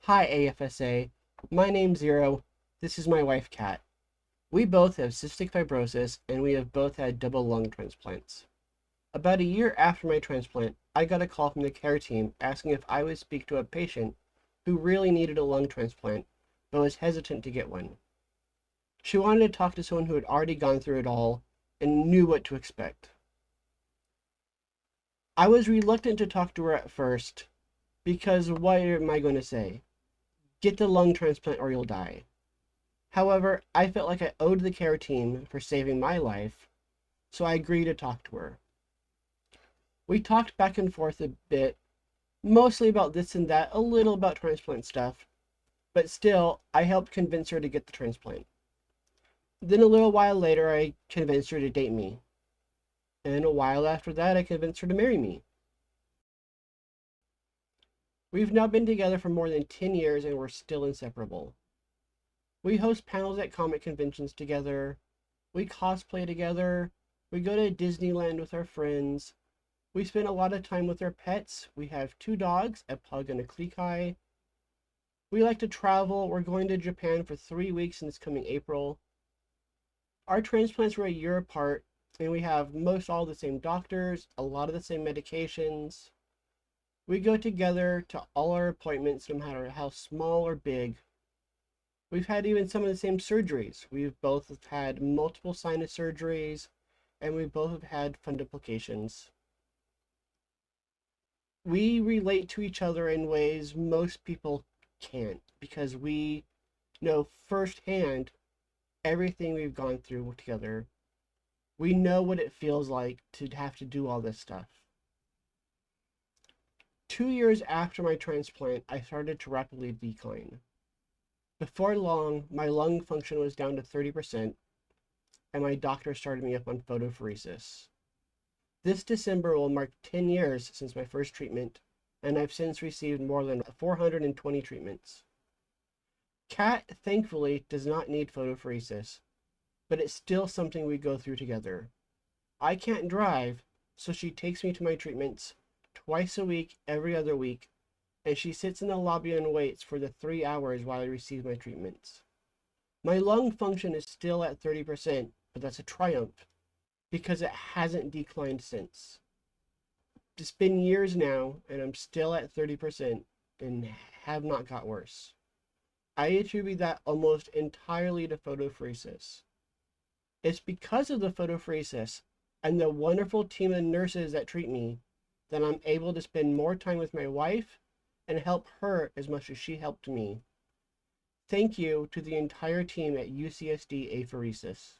Hi AFSA, my name's Zero. This is my wife Kat. We both have cystic fibrosis and we have both had double lung transplants. About a year after my transplant, I got a call from the care team asking if I would speak to a patient who really needed a lung transplant but was hesitant to get one. She wanted to talk to someone who had already gone through it all and knew what to expect. I was reluctant to talk to her at first because what am I going to say? Get the lung transplant or you'll die. However, I felt like I owed the care team for saving my life, so I agreed to talk to her. We talked back and forth a bit, mostly about this and that, a little about transplant stuff, but still, I helped convince her to get the transplant. Then a little while later, I convinced her to date me. And a while after that, I convinced her to marry me. We've now been together for more than 10 years and we're still inseparable. We host panels at comic conventions together. We cosplay together. We go to Disneyland with our friends. We spend a lot of time with our pets. We have 2 dogs, a pug and a klekai. We like to travel. We're going to Japan for 3 weeks in this coming April. Our transplants were a year apart, and we have most all the same doctors, a lot of the same medications. We go together to all our appointments, no matter how small or big. We've had even some of the same surgeries. We've both had multiple sinus surgeries, and we both have had fundoplications. We relate to each other in ways most people can't because we know firsthand everything we've gone through together. We know what it feels like to have to do all this stuff. 2 years after my transplant, I started to rapidly decline. Before long, my lung function was down to 30%, and my doctor started me up on photopheresis. This December will mark 10 years since my first treatment, and I've since received more than 420 treatments. Kat, thankfully, does not need photopheresis, but it's still something we go through together. I can't drive, so she takes me to my treatments twice a week, every other week, and she sits in the lobby and waits for the 3 hours while I receive my treatments. My lung function is still at 30%, but that's a triumph because it hasn't declined since. It's been years now, and I'm still at 30% and have not got worse. I attribute that almost entirely to photopheresis. It's because of the photopheresis and the wonderful team of nurses that treat me that I'm able to spend more time with my wife and help her as much as she helped me. Thank you to the entire team at UCSD Apheresis.